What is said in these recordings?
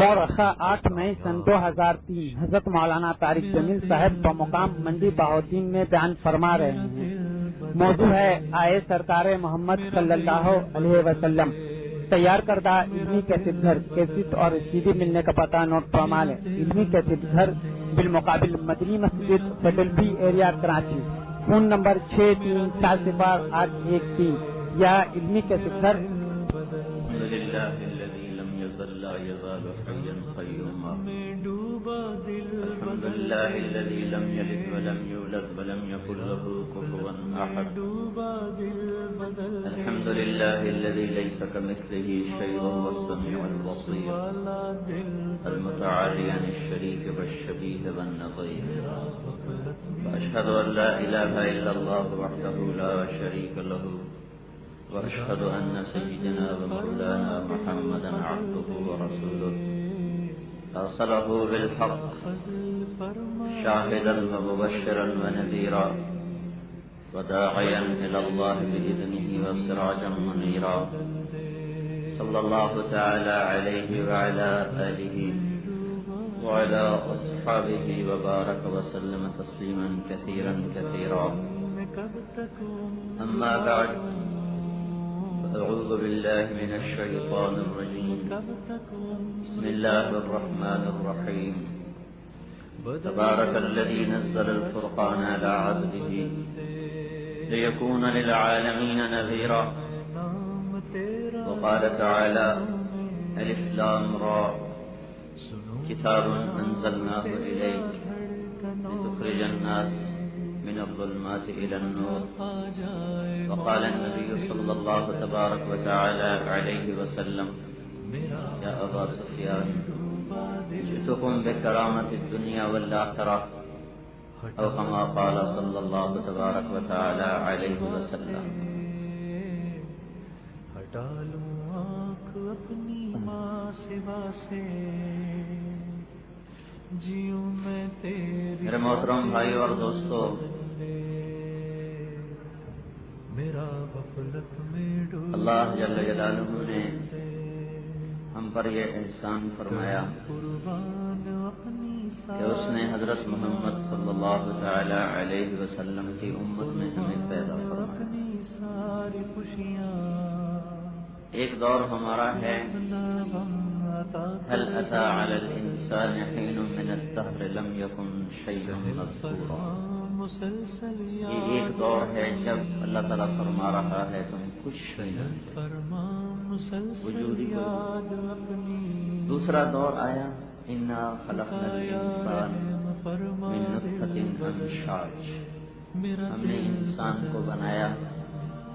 مورخہ 8 مئی سن 2003 حضرت مولانا طارق جمیل صاحب بمقام منڈی بہاؤدین میں بیان فرما رہے ہیں۔ موضوع ہے آئے سرکار محمد صلی اللہ علیہ وسلم۔ تیار کردہ علمی کیسٹ گھر کیسٹ اور سی ڈی ملنے کا پتہ نوٹ فرما لیں۔ علمی کیسٹ گھر بالمقابل مدنی مسجد فیڈلفی ایریا کراچی، فون نمبر 63400813 یا علمی کیسٹ گھر۔ لا يزال حيا قيوما الحمد لله الذي لم يلد ولم يولد ولم يكن له كفوا احد الحمد لله الذي ليس كمثله شيء وهو السميع البصير المتعالي عن الشريك والشبيه والنظير واشهد ان لا اله الا الله وحده لا شريك له وأشهد أن سيدنا ومولانا محمدا عبده ورسوله أرسله بالحق شاهدا ومبشرا ونذيرا وداعيا إلى الله بإذنه وسراجا منيرا صلى الله تعالى عليه وعلى آله وعلى أصحابه وبارك وسلم تسليما كثيرا كثيرا أما بعد أعوذ بالله من الشيطان الرجيم بسم الله الرحمن الرحيم تبارك الذي نزل الفرقان على عبده ليكون للعالمين نذيرا وقال تعالى ألف لام را كتاب أنزلناه إليك لتخرج الناس من الظلمات إلى النور وقال النبي صلى الله تبارك وتعالى عليه وسلم يا أبا سفيان جئتكم بكرامة الدنيا والآخرة أو كما قال صلى الله تبارك وتعالى عليه وسلم ہٹا لوں آنکھ اپنی ماں سوا سے جیوں میں تیری میرے محترم بھائی اور دوستو، میرا غفلت میں ڈوب اللہ جل جلالہ نے ہم پر یہ احسان فرمایا قربان اپنی کہ اس نے حضرت محمد صلی اللہ تعالی علیہ وسلم کی امت میں ہمیں پیدا فرمایا۔ اپنی ساری خوشیاں ایک دور ہمارا ہے اپنا غم عطا هل أتى على الإنسان حين من الدهر لم يكن شيئا مذكورا۔ مسلسل یہ ایک دور ہے جب اللہ تعالیٰ فرما رہا ہے تم کچھ نہیں، فرما مسلسل وجودی کو۔ یاد اپنی دوسرا دور آیا انا خلقنا الانسان من نطفة امشاج، ہم نے انسان کو بنایا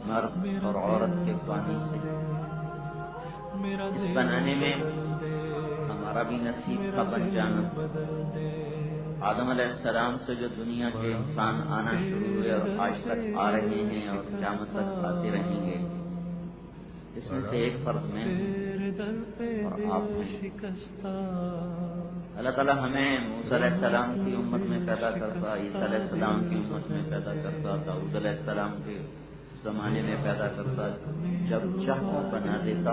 مرد اور عورت کے پانی سے۔ اس بنانے میں ہمارا بھی نصیب کا بن جانا، آدم علیہ السلام سے جو دنیا کے انسان آنا شروع ہوئے اور آج تک آ رہے ہیں اور قیامت تک آتے رہیں گے، اس میں سے ایک فرد میں اور آپ میں۔ اللہ تعالیٰ ہمیں موسیٰ علیہ السلام کی امت میں پیدا کرتا، عیسیٰ علیہ السلام کی امت میں پیدا کرتا، داؤد علیہ السلام کے زمانے میں پیدا کرتا، جب چاہتا بنا دیتا،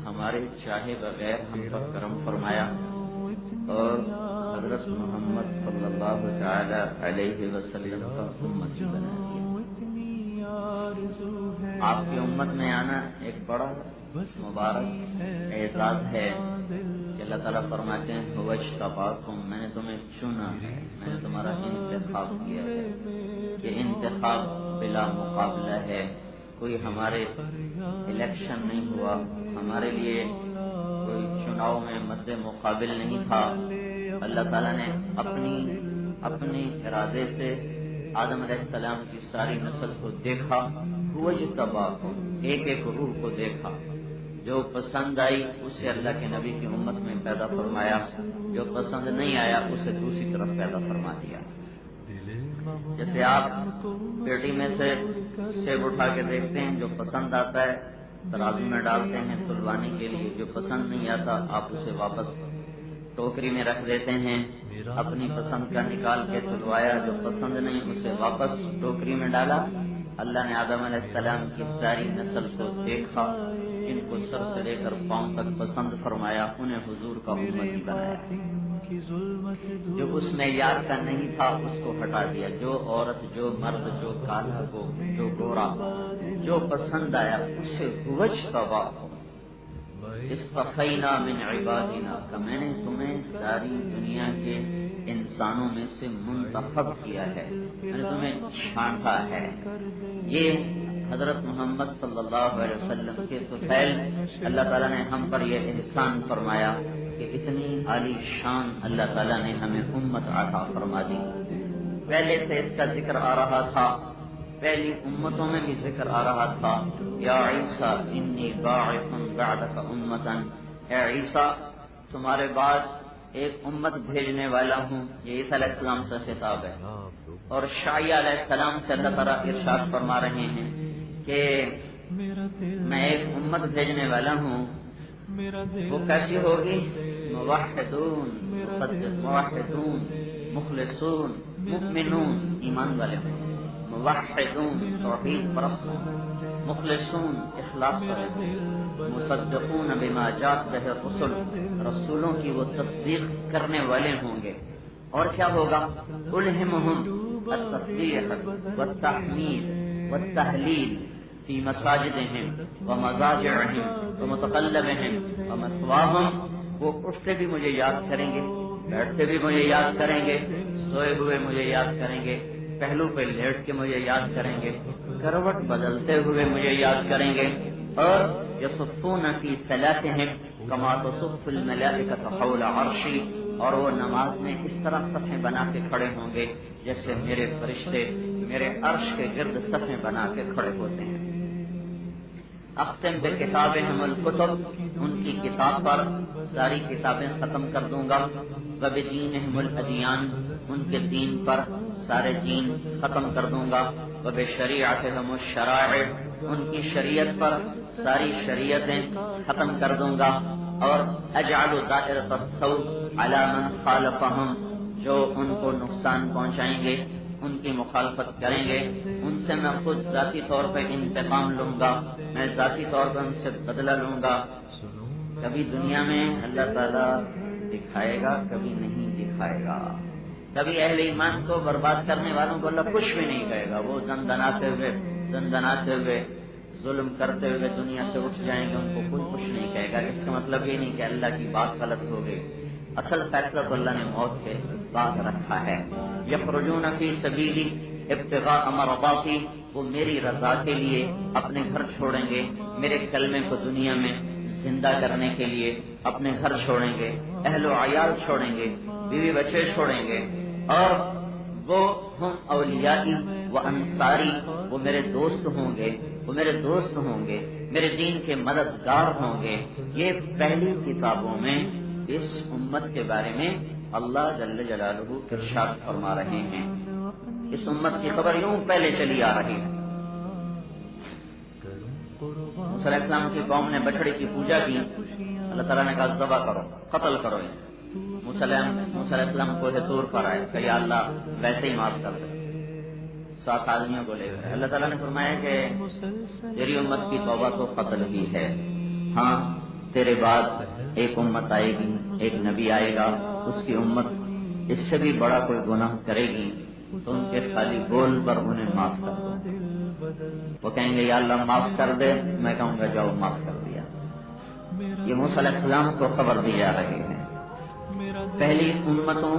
ہمارے چاہے بغیر ہم پر کرم فرمایا اور حضرت محمد صلی اللہ تعالی علیہ وسلم کا امت بنا دیا۔ آپ کی امت میں آنا ایک بڑا مبارک اعزاز ہے کہ اللہ تعالیٰ فرماتے ہیں وَاجْتَبَاكُمْ، میں نے تمہیں چنا ہے، میں نے تمہارا انتخاب کیا ہے۔ یہ انتخاب بلا مقابلہ ہے، کوئی ہمارے الیکشن نہیں ہوا، ہمارے لیے کوئی چناؤ میں مد مقابل نہیں تھا۔ اللہ تعالیٰ نے اپنے ارادے سے آدم علیہ السلام کی ساری نسل کو دیکھا، وَاجْتَبَاكُمْ، ایک ایک روح کو دیکھا، جو پسند آئی اسے اللہ کے نبی کی امت میں پیدا فرمایا، جو پسند نہیں آیا اسے دوسری طرف پیدا فرما دیا۔ جیسے آپ پیٹی میں سے سیب اٹھا کے دیکھتے ہیں، جو پسند آتا ہے ترازو میں ڈالتے ہیں تلوانے کے لیے، جو پسند نہیں آتا آپ اسے واپس ٹوکری میں رکھ دیتے ہیں، اپنی پسند کا نکال کے تلوایا، جو پسند نہیں اسے واپس ٹوکری میں ڈالا، اللہ نے آدم علیہ السلام کی ساری نسل کو دیکھا، جن کو سر سے لے کر پاؤں تک پسند فرمایا، انہیں حضور کا امتی بنایا۔ جو اس معیار کا نہیں تھا اس کو ہٹا دیا، جو عورت، جو مرد، جو کالا کو، جو گورا، جو پسند آیا اسے وجتبا اصطفینا من عبادنا، کہ میں نے تمہیں ساری دنیا کے انسانوں میں سے منتخب کیا ہے، میں نے تمہیں چھانٹا ہے۔ یہ حضرت محمد صلی اللہ علیہ وسلم کے طفیل اللہ تعالیٰ نے ہم پر یہ احسان فرمایا کہ اتنی عالی شان اللہ تعالیٰ نے ہمیں امت عطا فرما دی۔ پہلے سے اس کا ذکر آ رہا تھا، پہلی امتوں میں بھی ذکر آ رہا تھا، یا عیسیٰ انی باعث بعدک امتا، اے عیسیٰ تمہارے بعد ایک امت بھیجنے والا ہوں۔ یہ عیسیٰ علیہ السلام سے خطاب ہے، اور شعیہ علیہ السلام سے اللہ تعالیٰ ارشاد فرما رہے ہیں کہ میں ایک امت بھیجنے والا ہوں، وہ کیسی ہوگی؟ موحدون، موحدون، مخلصون، مؤمنون، ایمان والے ہوں، موحدون توحید پرست، مخلصون اخلاص کرتے، مصدقون بما جاءت به الرسل، رسولوں کی وہ تصدیق کرنے والے ہوں گے۔ اور کیا ہوگا؟ الہمہم التسبیح والتحمید والتہلیل فی مساجدہم ومضاجعہم ومتقلبہم ومثواہم، وہ اٹھتے بھی مجھے یاد کریں گے، بیٹھتے بھی مجھے یاد کریں گے، سوئے ہوئے مجھے یاد کریں گے، پہلو پہ لیٹ کے مجھے یاد کریں گے، کروٹ بدلتے ہوئے مجھے یاد کریں گے، اور یصفون فی صلاتہم کما تصف الملائکۃ حول عرشی، اور وہ نماز میں اس طرح صفیں بنا کے کھڑے ہوں گے جیسے میرے فرشتے میرے عرش کے گرد صفیں بنا کے کھڑے ہوتے ہیں۔ اختم بکتابہم الکتب، ان کی کتاب پر ساری کتابیں ختم کر دوں گا۔ وبدینہم الادیان، ان کے دین پر سارے دین ختم کر دوں گا۔ وبشریعتہم الشرائع، ان کی شریعت پر ساری شریعتیں ختم کر دوں گا۔ اور اجعل دائرۃ السوء علی من خالفہم، جو ان کو نقصان پہنچائیں گے، ان کی مخالفت کریں گے، ان سے میں خود ذاتی طور پہ انتقام لوں گا، میں ذاتی طور پر ان سے بدلہ لوں گا۔ کبھی دنیا میں اللہ تعالیٰ دکھائے گا، کبھی نہیں دکھائے گا۔ کبھی اہل ایمان کو برباد کرنے والوں کو اللہ کچھ بھی نہیں کہے گا، وہ دندناتے ہوئے ظلم کرتے ہوئے دنیا سے اٹھ جائیں گے، ان کو کوئی کچھ نہیں کہے گا۔ اس کا مطلب یہ نہیں کہ اللہ کی بات غلط ہو گئی، اصل فیصلہ تو اللہ نے موت کے بعد رکھا ہے۔ یخرجون فی سبیلی ابتغاء مرضاتی، وہ میری رضا کے لیے اپنے گھر چھوڑیں گے، میرے کلمے کو دنیا میں زندہ کرنے کے لیے اپنے گھر چھوڑیں گے، اہل و عیال چھوڑیں گے، بیوی بچے چھوڑیں گے، اور وہ ہم اولیائی و انصاری، وہ میرے دوست ہوں گے، وہ میرے دوست ہوں گے، میرے دین کے مددگار ہوں گے۔ یہ پہلی کتابوں میں اس امت کے بارے میں اللہ جل جلالہ ارشاد فرما رہے ہیں۔ اس امت کی خبر یوں پہلے چلی آ رہی ہے۔ موسیٰ علیہ السلام کی قوم نے بچڑے کی پوجا کی، اللہ تعالیٰ نے کہا ذبح کرو، قتل کرو۔ موسیٰ علیہ السلام کو طور پر آئے کہ یا اللہ ویسے ہی معاف کر دے، 7 آدمیوں کو لے گئے۔ اللہ تعالیٰ نے فرمایا کہ تیری امت کی توبہ تو قتل ہی ہے، ہاں تیرے بعد ایک امت آئے گی، ایک نبی آئے گا، اس کی امت اس سے بھی بڑا کوئی گناہ کرے گی تو ان کے خالی بول پر انہیں معاف کر دو۔ وہ کہیں گے یا اللہ معاف کر دے، میں کہوں گا جاؤ معاف کر دیا۔ یہ موسیٰ علیہ السلام کو خبر دی جا رہی ہے۔ پہلی امتوں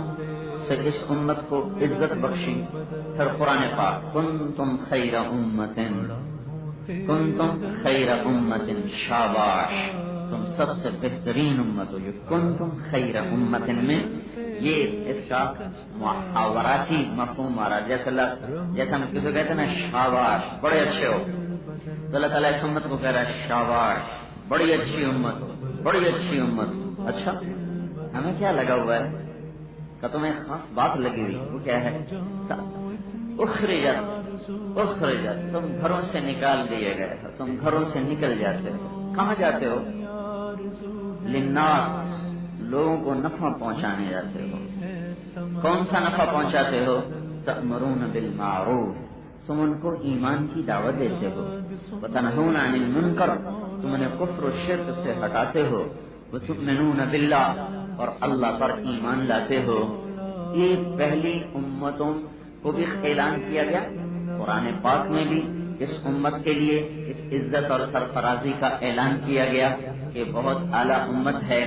سے اس امت کو عزت بخشی۔ پھر قرآن پاک کنتم خیر امت، کنتم خیر امت، شاباش تم سب سے بہترین امت ہو۔ یہ کنتم خیر امت میں یہ اس کا محاوراتی مفہوم آ رہا ہے، جیسے ہم کسی کو کہتے ہیں نا شاباش بڑے اچھے ہو، تو اللہ تعالیٰ اس امت کو کہہ رہا ہے شاباش بڑی اچھی امت ہو، بڑی اچھی امت ہو۔ اچھا ہمیں کیا لگا ہوا ہے کہ تمہیں خاص بات لگی ہوئی، وہ کیا ہے؟ اخرجت، تم گھروں سے نکال دیے گئے ہو، تم گھروں سے نکل جاتے ہو۔ کہاں جاتے ہو؟ للناس، لوگوں کو نفع پہنچانے جاتے ہو۔ کون سا نفع پہنچاتے ہو؟ تأمرون بالمعروف، تم ان کو ایمان کی دعوت دیتے ہو، وتنہون عن المنکر، تم انہیں کفر و شرک سے ہٹاتے ہو، وتؤمنون باللہ، اور اللہ پر ایمان لاتے ہو۔ یہ پہلی امتوں کو بھی اعلان کیا گیا، قرآن پاک میں بھی اس امت کے لیے اس عزت اور سرفرازی کا اعلان کیا گیا کہ بہت اعلیٰ امت ہے۔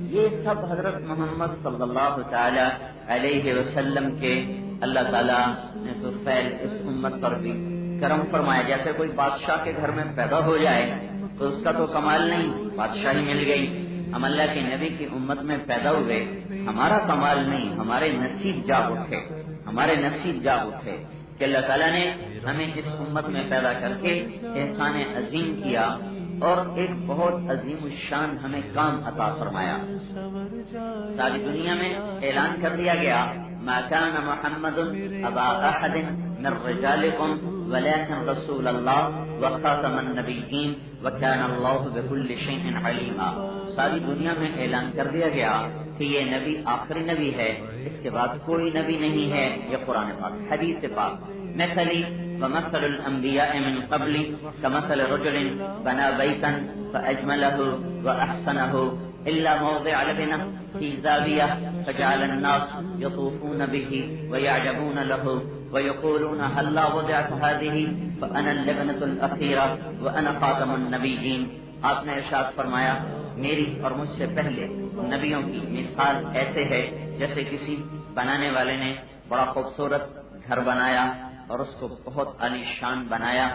یہ سب حضرت محمد صلی اللہ تعالی علیہ وسلم کے اللہ تعالیٰ نے تو فیل اس امت پر بھی کرم فرمایا۔ جیسے کوئی بادشاہ کے گھر میں پیدا ہو جائے تو اس کا تو کمال نہیں، بادشاہی مل گئی، ہم اللہ کے نبی کی امت میں پیدا ہوئے، ہمارا کمال نہیں، ہمارے نصیب جاگ اٹھے، ہمارے نصیب جاگ اٹھے کہ اللہ تعالیٰ نے ہمیں اس امت میں پیدا کر کے احسان عظیم کیا اور ایک بہت عظیم الشان ہمیں کام عطا فرمایا۔ ساری دنیا میں اعلان کر دیا گیا ما كان محمد ابا احد من رجالكم ولكن رسول الله وخاتم النبيين وكان الله بكل شيء عليما۔ ساری دنیا میں اعلان کر دیا گیا کہ یہ نبی آخری نبی ہے، اس کے بعد کوئی نبی نہیں ہے۔ یہ قرآن پاک، حدیث پاک۔ مثلی ومثل الانبیاء من قبلی کمثل رجل بنا بیتا فاجمله واحسنه الا موضع لبنه في زاوية فجعل الناس يطوفون به ويعجبون له ويقولون هلا وضعت هذه فانا اللبنة الاخيرة وانا خاتم النبيين۔ آپ نے ارشاد فرمایا میری اور مجھ سے پہلے نبیوں کی مثال ایسے ہے جیسے کسی بنانے والے نے بڑا خوبصورت گھر بنایا اور اس کو بہت عالی شان بنایا،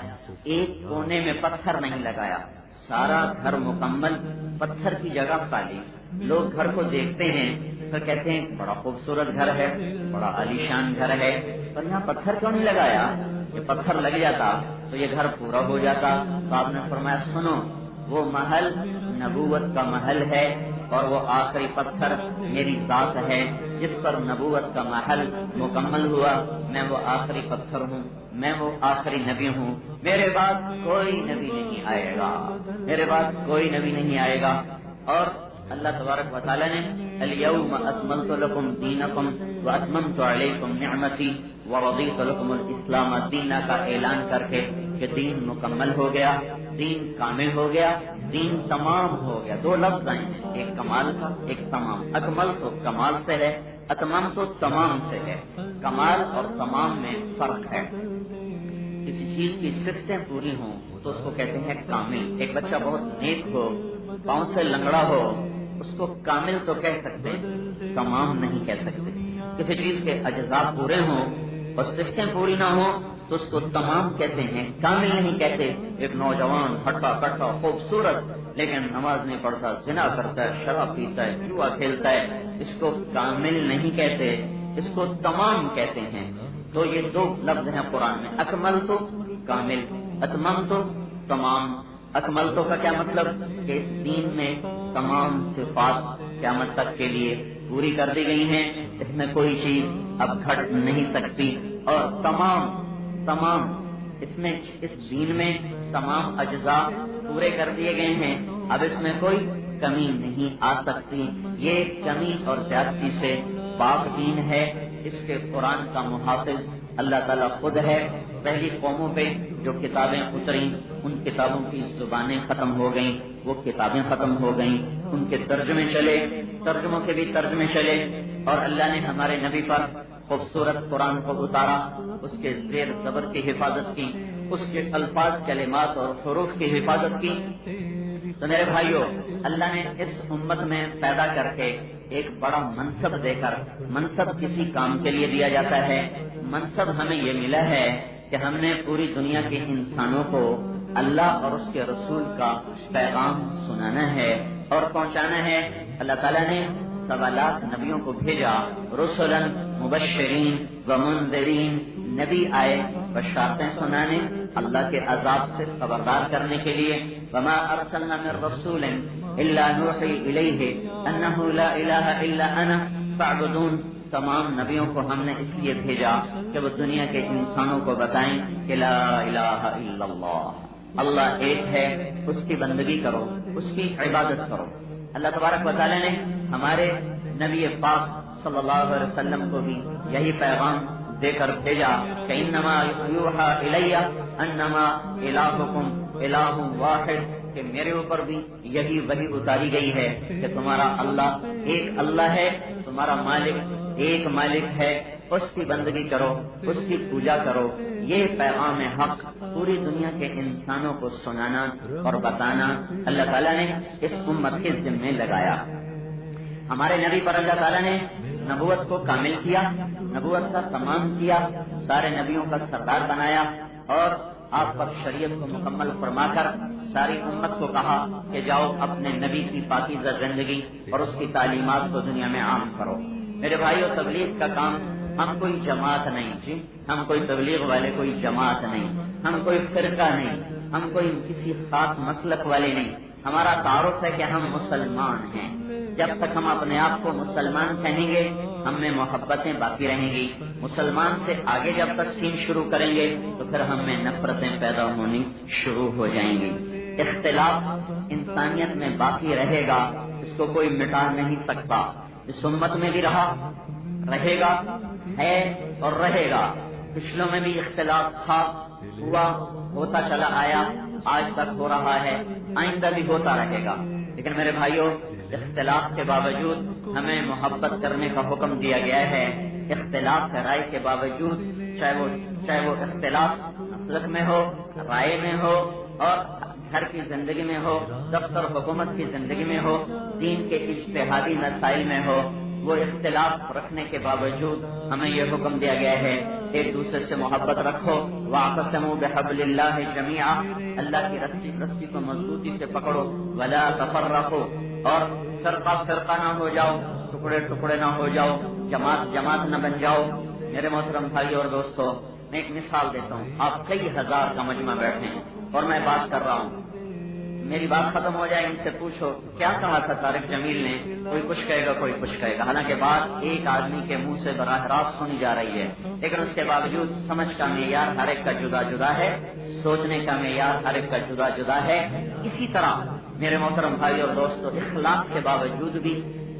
ایک کونے میں پتھر نہیں لگایا، سارا گھر مکمل پتھر کی جگہ خالی۔ لوگ گھر کو دیکھتے ہیں تو کہتے ہیں بڑا خوبصورت گھر ہے، بڑا عالی شان گھر ہے، پر یہاں پتھر کیوں نہیں لگایا؟ یہ پتھر لگ جاتا تو یہ گھر پورا ہو جاتا۔ تو آپ نے فرمایا سنو، وہ محل نبوت کا محل ہے اور وہ آخری پتھر میری ذات ہے جس پر نبوت کا محل مکمل ہوا۔ میں وہ آخری پتھر ہوں، میں وہ آخری نبی ہوں، میرے بعد کوئی نبی نہیں آئے گا، میرے بعد کوئی نبی نہیں آئے گا۔ اور اللہ تبارک و تعالی نے الیوم اکملت لکم دینکم واتممت علیکم نعمتی ورضیت لکم الاسلام دینا کا اعلان کر کے کہ دین مکمل ہو گیا، دین کامل ہو گیا، دین تمام ہو گیا۔ دو لفظ آئے ہیں، ایک کمال کا، ایک تمام۔ اکمل تو کمال سے ہے، اتمام تو تمام سے ہے۔ کمال اور تمام میں فرق ہے۔ کسی چیز کی صفتیں پوری ہوں تو اس کو کہتے ہیں کامل۔ ایک بچہ بہت نیک ہو، پاؤں سے لنگڑا ہو، اس کو کامل تو کہہ سکتے ہیں، تمام نہیں کہہ سکتے۔ کسی چیز کے اجزاء پورے ہوں اور صفتیں پوری نہ ہوں تو اس کو تمام کہتے ہیں، کامل نہیں کہتے۔ ایک نوجوان ہٹا کٹا خوبصورت لیکن نماز نہیں پڑھتا، زنا کرتا ہے، شراب پیتا ہے، جوا کھیلتا ہے، اس کو کامل نہیں کہتے، اس کو تمام کہتے ہیں۔ تو یہ دو لفظ ہیں قرآن میں، اکمل تو کامل، اتمم تو تمام۔ اکمل تو کا کیا مطلب کہ اس دین میں تمام صفات قیامت تک کے لیے پوری کر دی گئی ہیں، اس میں کوئی چیز اب گھٹ نہیں سکتی۔ اور تمام اس دین میں تمام اجزاء پورے کر دیے گئے ہیں، اب اس میں کوئی کمی نہیں آ سکتی۔ یہ کمی اور زیادتی سے پاک دین ہے۔ اس کے قرآن کا محافظ اللہ تعالیٰ خود ہے۔ پہلی قوموں پہ جو کتابیں اتریں ان کتابوں کی زبانیں ختم ہو گئیں، وہ کتابیں ختم ہو گئیں، ان کے ترجمے چلے، ترجموں کے بھی ترجمے چلے، اور اللہ نے ہمارے نبی پر خوبصورت قرآن کو اتارا، اس کے زیر زبر کی حفاظت کی، اس کے الفاظ کلمات اور حروف کی حفاظت کی۔ تو میرے بھائیو، اللہ نے اس امت میں پیدا کر کے ایک بڑا منصب دے کر، منصب کسی کام کے لیے دیا جاتا ہے، منصب ہمیں یہ ملا ہے کہ ہم نے پوری دنیا کے انسانوں کو اللہ اور اس کے رسول کا پیغام سنانا ہے اور پہنچانا ہے۔ اللہ تعالیٰ نے 1.25 لاکھ نبیوں کو بھیجا، رسلاً مبشرین و منذرین، نبی آئے بشارتیں سنانے، اللہ کے عذاب سے خبردار کرنے کے لیے۔ وما ارسلنا من رسول الا نوحی الیہ انہ لا الہ الا انا فاعبدون۔ تمام نبیوں کو ہم نے اس لیے بھیجا کہ وہ دنیا کے انسانوں کو بتائیں کہ لا الہ الا اللہ، اللہ ایک ہے، اس کی بندگی کرو، اس کی عبادت کرو۔ اللہ تبارک و تعالی نے ہمارے نبی پاک صلی اللہ علیہ وسلم کو بھی یہی پیغام دے کر بھیجا کہ انما یوحا الیہ انما الہکم الہ واحد، کہ میرے اوپر بھی یہی وحی اتاری گئی ہے کہ تمہارا اللہ ایک اللہ ہے، تمہارا مالک ایک مالک ہے، اس کی بندگی کرو، اس کی پوجا کرو۔ یہ پیغام حق پوری دنیا کے انسانوں کو سنانا اور بتانا اللہ تعالیٰ نے اس امت کے ذمہ لگایا۔ ہمارے نبی پر اللہ تعالیٰ نے نبوت کو کامل کیا، نبوت کا تمام کیا، سارے نبیوں کا سردار بنایا اور آپ پر شریعت کو مکمل فرما کر ساری امت کو کہا کہ جاؤ اپنے نبی کی پاکیزہ زندگی اور اس کی تعلیمات کو دنیا میں عام کرو۔ میرے بھائیو، تبلیغ کا کام ہم کوئی جماعت نہیں، جی ہم کوئی تبلیغ والے کوئی جماعت نہیں، ہم کوئی فرقہ نہیں، ہم کوئی کسی خاص مسلک والے نہیں، ہمارا تعارف ہے کہ ہم مسلمان ہیں۔ جب تک ہم اپنے آپ کو مسلمان کہیں گے ہم میں محبتیں باقی رہیں گی، مسلمان سے آگے جب تقسیم شروع کریں گے تو پھر ہم میں نفرتیں پیدا ہونی شروع ہو جائیں گی۔ اختلاف انسانیت میں باقی رہے گا، اس کو کوئی مٹا نہیں سکتا، اس امت میں بھی رہا، رہے گا، ہے اور رہے گا۔ پچھلوں میں بھی اختلاف تھا، ہوا، ہوتا چلا آیا، آج تک ہو رہا ہے، آئندہ بھی ہوتا رہے گا۔ لیکن میرے بھائیوں، اختلاف کے باوجود ہمیں محبت کرنے کا حکم دیا گیا ہے۔ اختلاف رائے کے باوجود چاہے وہ اختلاف مسلک میں ہو، رائے میں ہو اور گھر کی زندگی میں ہو، دفتر حکومت کی زندگی میں ہو، دین کے اجتہادی مسائل میں ہو، وہ اختلاف رکھنے کے باوجود ہمیں یہ حکم دیا گیا ہے ایک دوسرے سے محبت رکھو۔ واعتصموا بحبل اللہ جمیعا، اللہ کی رسی کو مضبوطی سے پکڑو، ولا تفرقوا، اور فرقہ نہ ہو جاؤ، ٹکڑے نہ ہو جاؤ، جماعت نہ بن جاؤ۔ میرے محترم بھائی اور دوستو، میں ایک مثال دیتا ہوں۔ آپ کئی ہزار کا مجمع بیٹھے ہیں اور میں بات کر رہا ہوں، میری بات ختم ہو جائے، ان سے پوچھو کیا کہا تھا طارق جمیل نے، کوئی کچھ کہے گا، کوئی کچھ کہے گا، حالانکہ بات ایک آدمی کے منہ سے براہ راست سنی جا رہی ہے، لیکن اس کے باوجود سمجھ کا معیار ہر ایک کا جدا جدا ہے، سوچنے کا معیار ہر ایک کا جدا جدا ہے۔ اسی طرح میرے محترم بھائی اور دوستو، اخلاق کے باوجود بھی،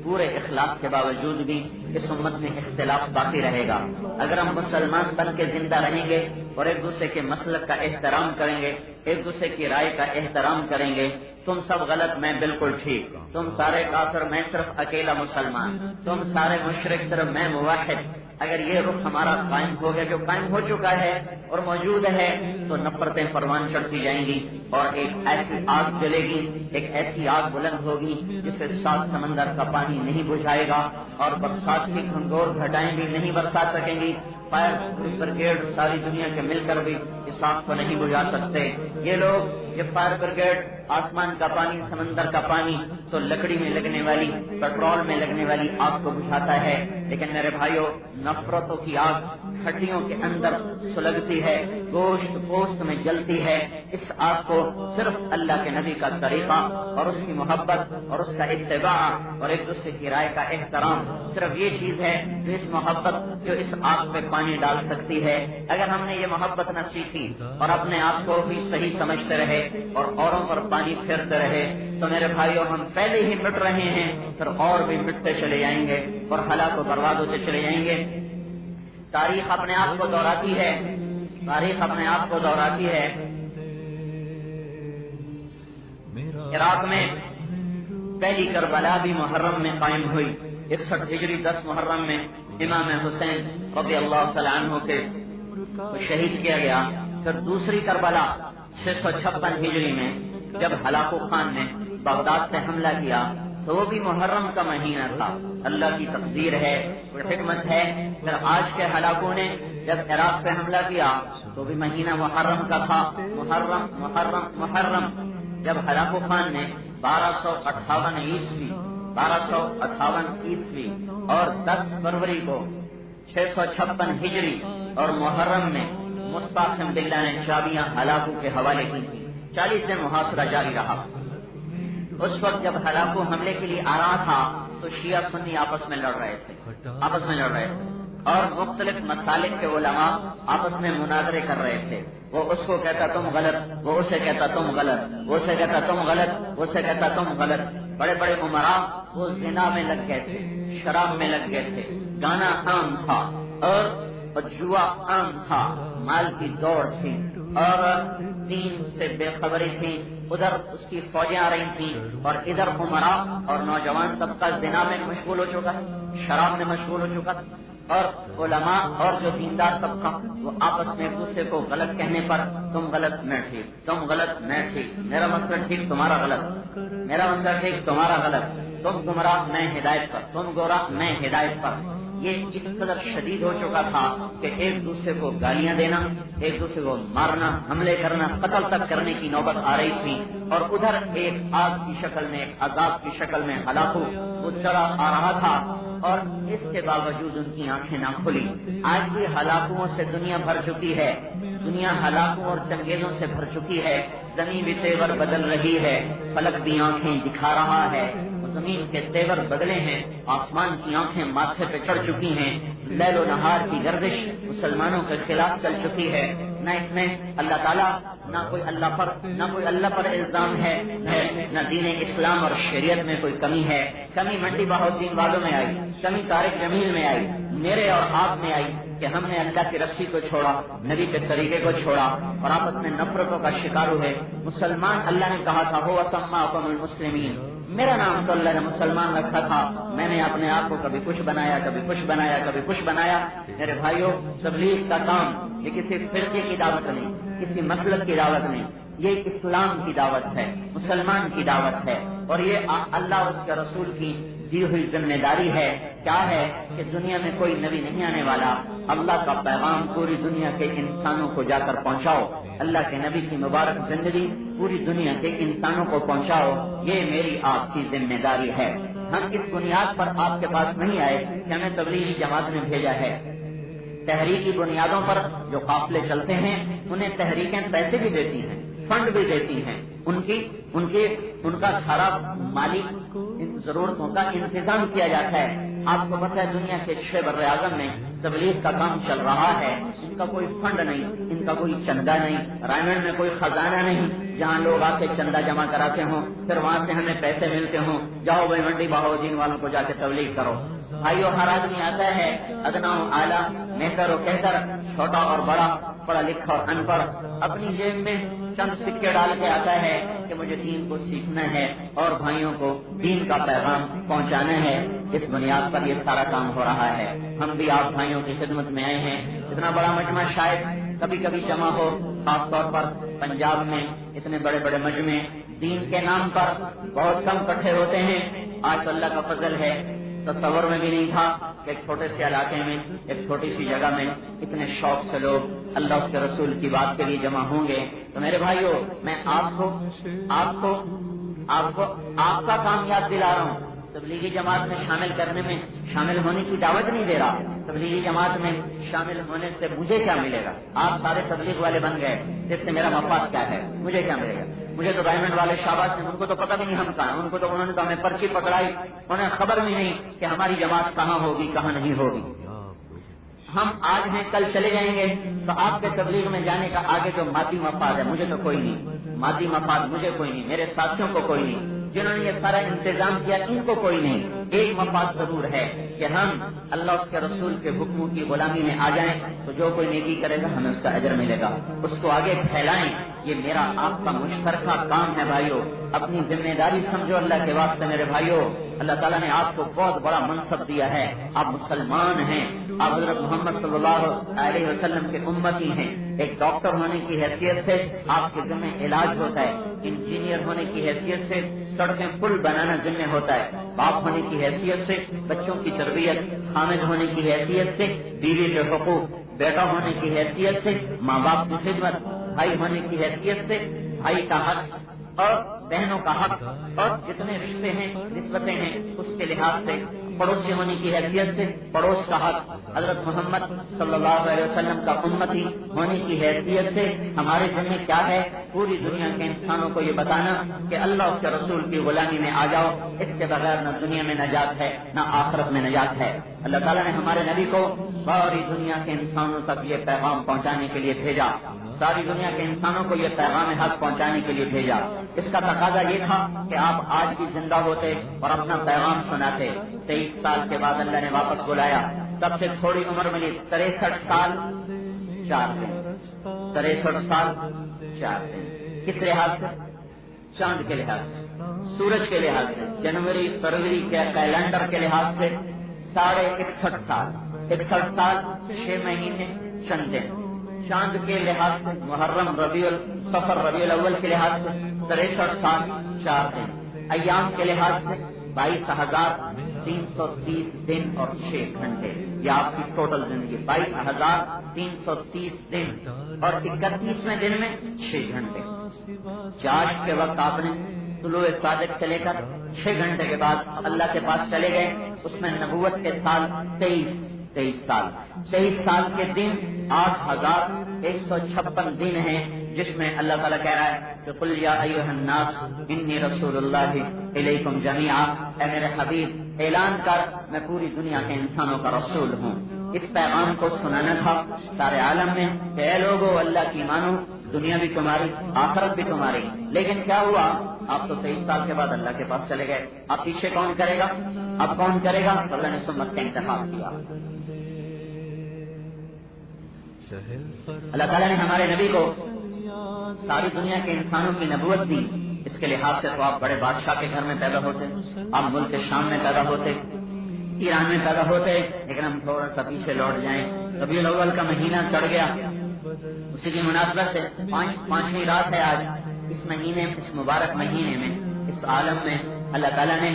پورے اخلاق کے باوجود بھی اس امت میں اختلاف باقی رہے گا۔ اگر ہم مسلمان بن کے زندہ رہیں گے اور ایک دوسرے کے مسلک کا احترام کریں گے، ایک دوسرے کی رائے کا احترام کریں گے، تم سب غلط میں بالکل ٹھیک، تم سارے کافر میں صرف اکیلا مسلمان، تم سارے مشرک صرف میں موحد، اگر یہ رخ ہمارا قائم ہو گیا، جو قائم ہو چکا ہے اور موجود ہے، تو نفرتیں پروان چڑھتی جائیں گی اور ایک ایسی آگ جلے گی، ایک ایسی آگ بلند ہوگی جسے 7 سمندر کا پانی نہیں بجھائے گا اور برسات کی گھنگور گھٹائیں بھی نہیں برسا سکیں گی، فائر بریگیڈ ساری دنیا کے مل کر بھی اس آگ کو نہیں بجھا سکتے۔ یہ لوگ، یہ فائر بریگیڈ آسمان کا پانی، سمندر کا پانی تو لکڑی میں لگنے والی، پیٹرول میں لگنے والی آگ کو بجھاتا ہے، لیکن میرے بھائیوں، نفرتوں کی آگ ہڈیوں کے اندر سلگتی ہے، گوشت میں جلتی ہے۔ اس آگ کو صرف اللہ کے نبی کا طریقہ اور اس کی محبت اور اس کا اتباع اور ایک دوسرے کی رائے کا احترام، صرف یہ چیز ہے جو اس محبت، جو اس آگ پہ پانی ڈال سکتی ہے۔ اگر ہم نے یہ محبت نہ سیکھی اور اپنے آپ کو بھی صحیح سمجھتے رہے اور اوروں پر پانی پھیرتے رہے تو میرے بھائیوں، ہم پہلے ہی مٹ رہے ہیں، پھر اور بھی مٹتے چلے جائیں گے اور ہلاک و برباد ہوتے چلے جائیں گے۔ تاریخ اپنے آپ کو دہراتی ہے، تاریخ اپنے آپ کو دہراتی ہے۔ عراق میں پہلی کربلا بھی محرم میں قائم ہوئی، 61 ہجری 10 محرم میں امام حسین رضی اللہ تعالیٰ عنہ کے شہید کیا گیا۔ پھر دوسری کربلا 656 ہجری میں جب ہلاکو خان نے بغداد سے حملہ کیا تو وہ بھی محرم کا مہینہ تھا۔ اللہ کی تقدیر ہے، حکمت ہے، پھر آج کے ہلاکوں نے جب عراق پہ حملہ کیا تو بھی مہینہ محرم کا تھا۔ محرم جب ہلاکو خان نے 1258 عیسوی اور 10 فروری کو 656 ہجری اور محرم میں مستعصم باللہ نے چابیاں ہلاکو کے حوالے کی تھی۔ 40 دن محاصرہ جاری رہا۔ اس وقت جب ہلاکو حملے کے لیے آ رہا تھا تو شیعہ سنی آپس میں لڑ رہے تھے اور مختلف مسالک کے علماء آپس میں مناظرے کر رہے تھے۔ وہ اس کو کہتا تم غلط، وہ اسے کہتا تم غلط، وہ اسے کہتا تم غلط، وہ اسے کہتا تم غلط۔ بڑے بڑے عمراء وہ زنا میں لگ گئے تھے، شراب میں لگ گئے تھے، گانا عام تھا اور اور جوا عام تھا، مال کی دوڑ تھی اور دین سے بے خبری تھی. ادھر اس کی فوجیں آ رہی تھیں اور ادھر عمراء اور نوجوان طبقہ زنا میں مشغول ہو چکا، شراب میں مشغول ہو چکا، اور علماء اور جو دیندار طبقہ وہ آپس میں ایک دوسرے کو غلط کہنے پر تم غلط میں ٹھیک، تم غلط میں ٹھیک، میرا مسئلہ ٹھیک تمہارا غلط، میرا مسئلہ ٹھیک تمہارا غلط، تم گمراہ میں ہدایت پر، تم گمراہ میں ہدایت پر. یہ اس قدر شدید ہو چکا تھا کہ ایک دوسرے کو گالیاں دینا، ایک دوسرے کو مارنا، حملے کرنا، قتل تک کرنے کی نوبت آ رہی تھی. اور ادھر ایک آگ کی شکل میں، ایک عذاب کی شکل میں ہلاکو وہ چلا آ رہا تھا اور اس کے باوجود ان کی آنکھیں نہ کھلی. آج بھی ہلاکوں سے دنیا بھر چکی ہے، دنیا ہلاکوں اور چنگیزوں سے بھر چکی ہے. زمین بھی تیور بدل رہی ہے، فلک بھی آنکھیں دکھا رہا ہے، زمین کے تیور بدلے ہیں، آسمان کی آنکھیں ماتھے پہ چڑھ چکی ہیں. لیل و نہار کی گردش مسلمانوں کے خلاف چل چکی ہے. نہ اس میں اللہ تعالیٰ، نہ کوئی اللہ پر الزام ہے، نہ دین اسلام اور شریعت میں کوئی کمی ہے. کمی منڈی بہاؤدین والوں میں آئی، کمی طارق جمیل میں آئی، میرے اور آپ میں آئی کہ ہم نے اللہ کی رسی کو چھوڑا، نبی کے طریقے کو چھوڑا اور آپس میں نفرتوں کا شکار ہوئے. مسلمان اللہ نے کہا تھا هو سماکم المسلمین، میرا نام تو اللہ نے مسلمان رکھا تھا. میں نے اپنے آپ کو کبھی کچھ بنایا، کبھی کچھ بنایا، کبھی کچھ بنایا. میرے بھائیوں، تبلیغ کا کام یہ کسی فرقے کی دعوت نہیں، کسی مسلک کی دعوت نہیں، یہ اسلام کی دعوت ہے، مسلمان کی دعوت ہے. اور یہ اللہ اور اس کے رسول کی دی ہوئی ذمہ داری ہے. کیا ہے کہ دنیا میں کوئی نبی نہیں آنے والا، اللہ کا پیغام پوری دنیا کے انسانوں کو جا کر پہنچاؤ، اللہ کے نبی کی مبارک زندگی پوری دنیا کے انسانوں کو پہنچاؤ. یہ میری آپ کی ذمہ داری ہے. ہم اس بنیاد پر آپ کے پاس نہیں آئے کہ ہمیں تبلیغی جماعت میں بھیجا ہے. تحریکی بنیادوں پر جو قافلے چلتے ہیں انہیں تحریکیں پیسے بھی دیتی ہیں، فنڈ بھی دیتی ہیں، ان کا سارا مالی ضرورتوں کا انتظام کیا جاتا ہے. آپ کو پتہ ہے دنیا کے 6 بر اعظم میں تبلیغ کا کام چل رہا ہے. ان کا کوئی فنڈ نہیں، ان کا کوئی چندہ نہیں، رائمنڈ میں کوئی خزانہ نہیں جہاں لوگ آ کے چندہ جمع کراتے ہوں پھر وہاں سے ہمیں پیسے ملتے ہوں. جاؤ بھائی منڈی بہاؤدین والوں کو جا کے تبلیغ کرو. بھائیو، ہر آدمی آتا ہے ادنا و اعلیٰ، بہتر و کہتر، چھوٹا اور بڑا، پڑھا لکھا اور ان پڑھ، اپنی جیب میں چند سکے ڈال کے آتا ہے کہ مجھے دین کو سیکھنا ہے اور بھائیوں کو دین کا پیغام پہنچانا ہے. اس بنیاد پر یہ سارا کام ہو رہا ہے. ہم بھی آپ بھائیوں کی خدمت میں آئے ہیں. اتنا بڑا مجمع شاید کبھی کبھی جمع ہو، خاص طور پر پنجاب میں اتنے بڑے بڑے مجمع دین کے نام پر بہت کم اکٹھے ہوتے ہیں. آج تو اللہ کا فضل ہے، تصور میں بھی نہیں تھا کہ ایک چھوٹے سے علاقے میں، ایک چھوٹی سی جگہ میں اتنے شوق سے لوگ اللہ اس کے رسول کی بات کے لیے جمع ہوں گے. تو میرے بھائیوں، میں آپ کا کام یاد دلا رہا ہوں. تبلیغی جماعت میں شامل ہونے کی دعوت نہیں دے رہا. تبلیغی جماعت میں شامل ہونے سے مجھے کیا ملے گا؟ آپ سارے تبلیغ والے بن گئے، جس سے میرا مفاد کیا ہے؟ مجھے کیا ملے گا؟ مجھے تو ڈائمنڈ والے شہباز ہیں، ان کو تو پتہ بھی نہیں ہم کہاں، انہوں نے تو ہمیں پرچی پکڑائی، انہیں خبر بھی نہیں کہ ہماری جماعت کہاں ہوگی کہاں نہیں ہوگی. ہم آج ہیں کل چلے جائیں گے. تو آپ کے تبلیغ میں جانے کا آگے جو مادی مفاد ہے مجھے تو کوئی نہیں، مادی مفاد مجھے کوئی نہیں، میرے ساتھیوں کو کوئی نہیں، جنہوں نے یہ سارا انتظام کیا ان کو کوئی نہیں. ایک مفاد ضرور ہے کہ ہم اللہ اس کے رسول کے حکموں کی غلامی میں آ جائیں تو جو کوئی نیکی کرے گا ہمیں اس کا اجر ملے گا، اس کو آگے پھیلائیں. یہ میرا آپ کا مشترکہ کام ہے. بھائیو، اپنی ذمہ داری سمجھو اللہ کے واسطے. میرے بھائیو، اللہ تعالیٰ نے آپ کو بہت بڑا منصب دیا ہے. آپ مسلمان ہیں، آپ حضرت محمد صلی اللہ علیہ وسلم کے امتی ہیں. ایک ڈاکٹر ہونے کی حیثیت سے آپ کے ذمہ علاج ہوتا ہے، انجینئر ہونے کی حیثیت سے سڑکیں پل بنانا ذمہ ہوتا ہے، باپ ہونے کی حیثیت سے بچوں کی تربیت، حامد ہونے کی حیثیت سے بیوی کے حقوق، بیٹا ہونے کی حیثیت سے ماں باپ کی خدمت، بھائی ہونے کی حیثیت سے بھائی کا حق اور بہنوں کا حق، اور جتنے رشتے ہیں نسبتیں ہیں اس کے لحاظ سے، پڑوسی ہونے کی حیثیت سے پڑوس کا حق، حضرت محمد صلی اللہ علیہ وسلم کا امتی ہونے کی حیثیت سے ہمارے ذمہ کیا ہے؟ پوری دنیا کے انسانوں کو یہ بتانا کہ اللہ اس کے رسول کی غلامی میں آ جاؤ. اس کے بغیر نہ دنیا میں نجات ہے نہ آخرت میں نجات ہے. اللہ تعالیٰ نے ہمارے نبی کو ساری دنیا کے انسانوں تک یہ پیغام پہنچانے کے لیے بھیجا، ساری دنیا کے انسانوں کو یہ پیغام حق پہنچانے کے لیے بھیجا. اس کا تقاضا یہ تھا کہ آپ آج بھی زندہ ہوتے اور اپنا پیغام سناتے. 23 سال کے بعد اللہ نے واپس بلایا. سب سے تھوڑی عمر ملی 63 سال 4 دن، 63 سال 4 دن۔ کس لحاظ سے؟ چاند کے لحاظ سے، سورج کے لحاظ سے، جنوری فروری کے کیلنڈر کے لحاظ سے 61.5 سال، 61 سال 6 مہینے چند دن۔ چاند کے لحاظ سے محرم صفر ربیع الاول کے لحاظ سے 63 سال 4 دن۔ ایام کے لحاظ سے 22,330 دن اور 6 گھنٹے، یہ آپ کی ٹوٹل زندگی 22,330 دن اور 31ویں دن میں 6 گھنٹے۔ چاشت کے وقت آپ نے طلوع صادق سے لے کر 6 گھنٹے کے بعد اللہ کے پاس چلے گئے، اس میں نبوت کے سال 23 سال، 23 سال کے دن 8,156 دن ہیں، جس میں اللہ تعالیٰ کہہ رہا ہے کہ قل یا ایھا الناس انی رسول اللہ الیکم جمیعا، اے میرے حبیب اعلان کر میں پوری دنیا کے انسانوں کا رسول ہوں۔ اس پیغام کو سنانا تھا سارے عالم میں کہ اے لوگو اللہ کی مانو، دنیا بھی تمہاری آخرت بھی تمہاری۔ لیکن کیا ہوا؟ آپ تو 23 سال کے بعد اللہ کے پاس چلے گئے، اب پیچھے کون کرے گا؟ اب کون کرے گا؟ اللہ نے سنت کا انتخاب کیا۔ اللہ تعالیٰ نے ہمارے نبی کو ساری دنیا کے انسانوں کی نبوت دی، اس کے لحاظ سے تو آپ بڑے بادشاہ کے گھر میں پیدا ہوتے، آپ ملک شام میں پیدا ہوتے، ایران میں پیدا ہوتے، لیکن ہم تھوڑا سا پیچھے لوٹ جائیں۔ ربیع الاول کا مہینہ چڑھ گیا، اسی کی مناسبت سے پانچویں رات ہے آج۔ اس مہینے، اس مبارک مہینے میں، اس عالم میں اللہ تعالیٰ نے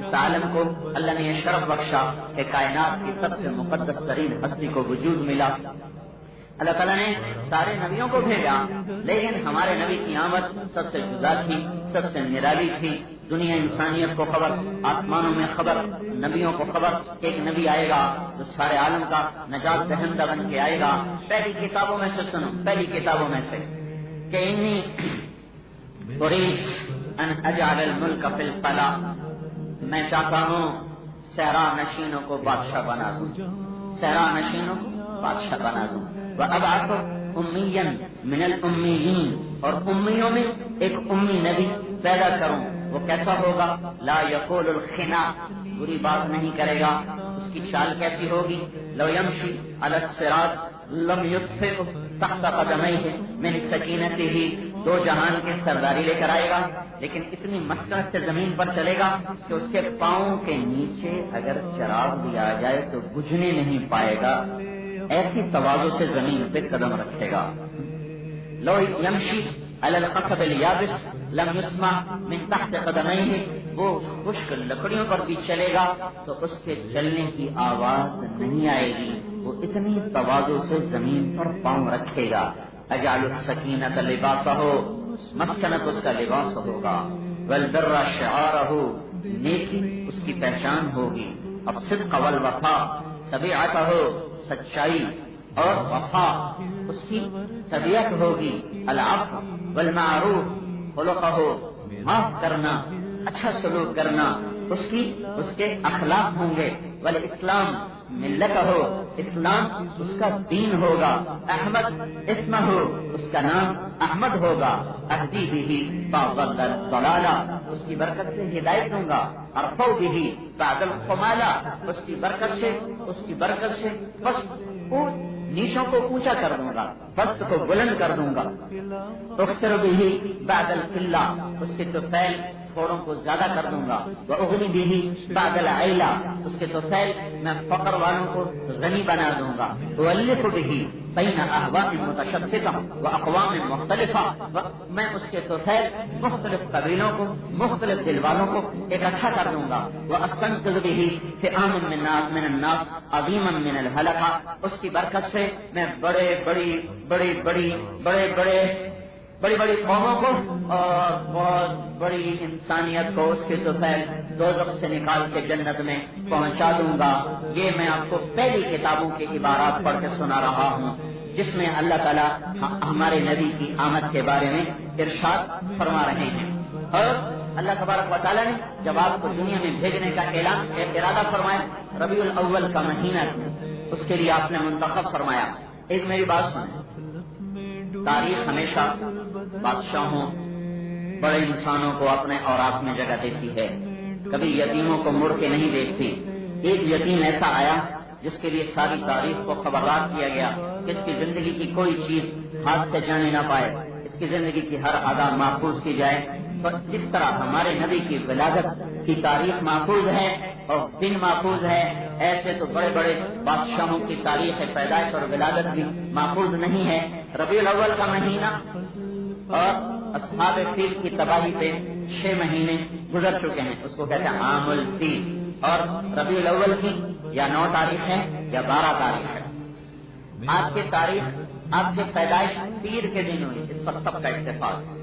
اس عالم کو اللہ نے یہ شرف بخشا کہ کائنات کی سب سے مقدس ترین ہستی کو وجود ملا۔ اللہ تعالیٰ نے سارے نبیوں کو بھیجا، لیکن ہمارے نبی کی آمد سب سے جدا تھی، سب سے نرالی تھی۔ دنیا انسانیت کو خبر، آسمانوں میں خبر، نبیوں کو خبر، ایک نبی آئے گا جو سارے عالم کا نجات دہندہ بن کے آئے گا۔ پہلی کتابوں میں سے سنو، پہلی کتابوں میں سے کہ انی اريد ان اجعل الملک فی القلع، میں چاہتا ہوں صحرا نشینوں کو بادشاہ بنا دوں، صحرا نشینوں کو بادشاہ بنا دوں۔ وَأَبْعَثُ أُمِّيًّا مِنَ الْأُمِّيِّينَ، اور امیوں میں ایک امی نبی پیدا کروں۔ وہ کیسا ہوگا؟ لا يقول الخنا، بری بات نہیں کرے گا۔ اس کی چال کیسی ہوگی؟ لو يمشي على الصراط لم يطفئ تحت قدميه من سکینته، دو جہان کی سرداری لے کر آئے گا، لیکن اتنی مسکنت سے زمین پر چلے گا کہ اس کے پاؤں کے نیچے اگر چراغ بھی آ جائے تو بجھنے نہیں پائے گا، ایسی تواضع سے زمین پہ قدم رکھے گا۔ لو یمشی علی القصب الیابس لم یسمع من تحت قدميه، وہ خشک لکڑیوں پر بھی چلے گا تو اس کے چلنے کی آواز نہیں آئے گی، وہ اتنی تواضع سے زمین پر پاؤں رکھے گا۔ اجعل السکینۃ لباسہ، مسکنت اس کا لباس ہوگا۔ والبر شعارہ، نیکی اس کی پہچان ہوگی۔ الصدق والوفاء طبیعتہ، سچائی اور وفا اس کی طبیعت ہوگی۔ العفو والمعروف خلقہ، معاف کرنا، اچھا سلوک کرنا اس کے اخلاق ہوں گے۔ والاسلام ملتہ، اسلام اس کا دین ہوگا۔ احمد اسمہ، اس کا نام احمد ہوگا۔ اہدی بہ بعض الضلالہ، اس کی برکت سے ہدایت دوں گا۔ ارفع بہ بعض الخمالہ، اس کی برکت سے بس نیچوں کو اونچا کر دوں گا، بست کو بلند کر دوں گا۔ اکثر بہ بعض القلہ، اس کے طفیل تھوڑوں کو زیادہ کر دوں گا۔ واغنی بہ بعض العیلہ، اس کے طفیل میں فقر والوں کو غنی بنا دوں گا۔ اؤلف بہ بین احواء متشتتہ واقوام مختلفہ، میں اس کے طفیل مختلف قبیلوں کو، مختلف دل والوں کو اکٹھا کر دوں گا۔ واستنقذ بہ فئام من الناس عظیما من الہلکہ، اس کی برکت سے میں بڑی قوموں کو اور بہت بڑی انسانیت کو اس کے طفیل دوزخ سے نکال کے جنت میں پہنچا دوں گا۔ یہ میں آپ کو پہلی کتابوں کی عبارات پڑھ کے سنا رہا ہوں، جس میں اللہ تعالیٰ ہمارے نبی کی آمد کے بارے میں ارشاد فرما رہے ہیں۔ اور اللہ تبارک و تعالیٰ نے جب آپ کو دنیا میں بھیجنے کا ارادہ فرمایا، ربیع الاول کا مہینہ اس کے لیے آپ نے منتخب فرمایا۔ ایک میری بات سنیں، تاریخ ہمیشہ بادشاہوں، بڑے انسانوں کو اپنے اوراق میں جگہ دیتی ہے، کبھی یتیموں کو مڑ کے نہیں دیکھتی۔ ایک یتیم ایسا آیا جس کے لیے ساری تاریخ کو خبردار کیا گیا کہ اس کی زندگی کی کوئی چیز ہاتھ سے جانے نہ پائے، اس کی زندگی کی ہر ادا محفوظ کی جائے۔ تو جس طرح ہمارے نبی کی ولادت کی تاریخ محفوظ ہے اور دن محفوظ ہے، ایسے تو بڑے بڑے بادشاہوں کی تاریخ پیدائش اور ولادت بھی محفوظ نہیں ہے۔ ربیع الاول کا مہینہ اور اصحاب فیل کی تباہی پہ 6 مہینے گزر چکے ہیں، اس کو کہتے ہیں عام الفیل۔ اور ربیع الاول کی یا 9 تاریخ ہے یا 12 تاریخ ہے۔ آپ کی تاریخ، آپ کی پیدائش پیر کے دن ہوئی، اس پر سب کا اتفاق۔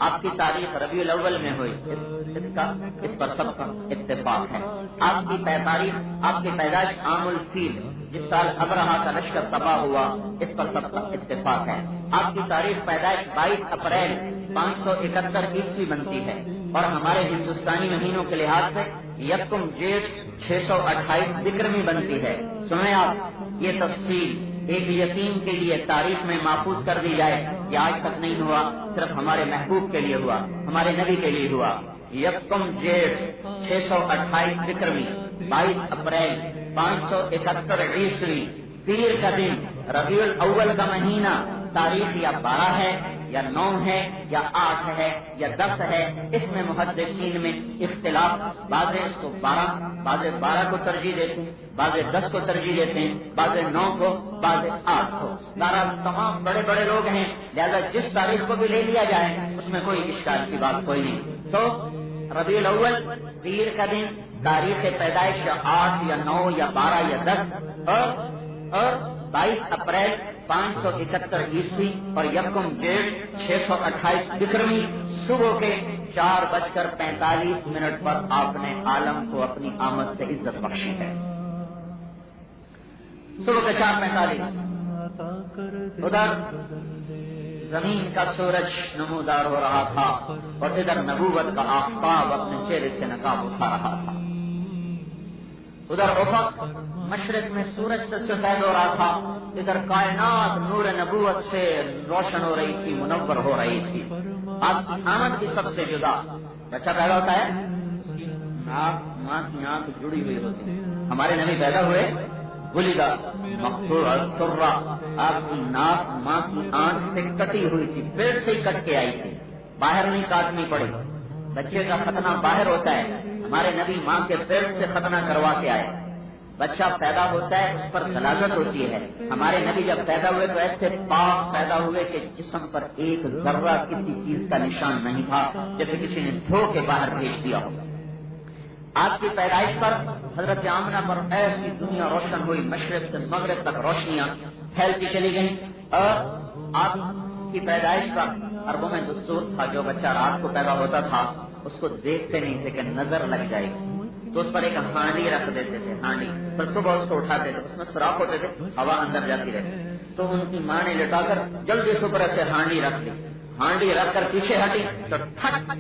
آپ کی تاریخ ربیع الاول میں ہوئی، اس پر سب کا اتفاق ہے۔ آپ کی تاریخ، آپ کی پیدائش عام الفیل، جس سال ابرہا کا لشکر تباہ ہوا، اس پر سب کا اتفاق ہے۔ آپ کی تاریخ پیدائش 22 اپریل 571 عیسوی بنتی ہے، اور ہمارے ہندوستانی مہینوں کے لحاظ سے یکم جیٹھ 628 وکرمی بنتی ہے۔ سنیں آپ، یہ تفصیل ایک یتیم کے لیے تاریخ میں محفوظ کر دی جائے، یہ آج تک نہیں ہوا، صرف ہمارے محبوب کے لیے ہوا، ہمارے نبی کے لیے ہوا۔ یکم جیٹھ 628 وکرمی 22 اپریل 571 عیسوی، پیر کا دن، ربیع الاول کا مہینہ، تاریخ یا 12 ہے یا 9 ہے یا 8 ہے یا 10 ہے، اس میں محدثین میں اختلاف، بعض اس کو 12 کو ترجیح دیتے ہیں، بعض 10 کو ترجیح دیتے ہیں، بعض 9 کو، بعض 8 کو۔ تمام بڑے بڑے لوگ ہیں، لہذا جس تاریخ کو بھی لے لیا جائے اس میں کوئی اشکال کی بات کوئی نہیں۔ تو ربیع الاول پیر کا دن، تاریخ پیدائش یا 8 یا 9 یا 12 یا 10 اور 22 اپریل 571 عیسوی اور یکم جیٹھ 628 وکرمی، صبح کے 4:45 پر آپ نے عالم کو اپنی آمد سے عزت بخشی ہے۔ صبح کے 4:45 ادھر زمین کا سورج نمودار ہو رہا تھا اور ادھر نبوت کا آفتاب اپنے چہرے سے نقاب اٹھا رہا تھا۔ ادھر افق مشرق میں سورج سے سفید ہو رہا تھا، ادھر کائنات نور نبوت سے روشن ہو رہی تھی، منور ہو رہی تھی۔ آپ کی آمد کی سب سے جدا بچہ پیدا ہوتا ہے، ماں کی آنکھ جڑی ہوئی ہوتی ہے۔ ہمارے نبی پیدا ہوئے، ولدا مقطوع السرہ، آپ کی ناک ماں کی آنکھ سے کٹی ہوئی تھی، پیٹ سے ہی کٹ کے آئی تھی، باہر نہیں کاٹنی پڑی۔ بچے کا ختنہ باہر ہوتا ہے، ہمارے نبی ماں کے پیٹ سے ختنہ کروا کے آئے۔ بچہ پیدا ہوتا ہے، اس پر غلاظت ہوتی ہے، ہمارے نبی جب پیدا ہوئے تو ایسے پاک پیدا ہوئے کہ جسم پر ایک ذرہ کسی چیز کا نشان نہیں تھا، جیسے کسی نے دھو کے باہر بھیج دیا ہو۔ آپ کی پیدائش پر حضرت آمنہ پر ایسی دنیا روشن ہوئی، مشرق سے مغرب تک روشنیاں پھیلتی چلی گئیں، اور آپ کی پیدائش پر عربوں میں دستور تھا، جو بچہ رات کو پیدا ہوتا تھا اس کو دیکھتے نہیں تھے کہ نظر لگ جائے گی، تو اس پر ایک ہانڈی رکھ دیتے تھے، ہانڈی پر صبح اس کو اٹھاتے تھے، اس میں سوراخ ہوتے تھے، ہوا اندر جاتی رہتی، تو ان کی ماں نے لٹا کر جلدی صبح سے ہانڈی رکھ دی، ہانڈی رکھ کر پیچھے ہٹی تو ٹھک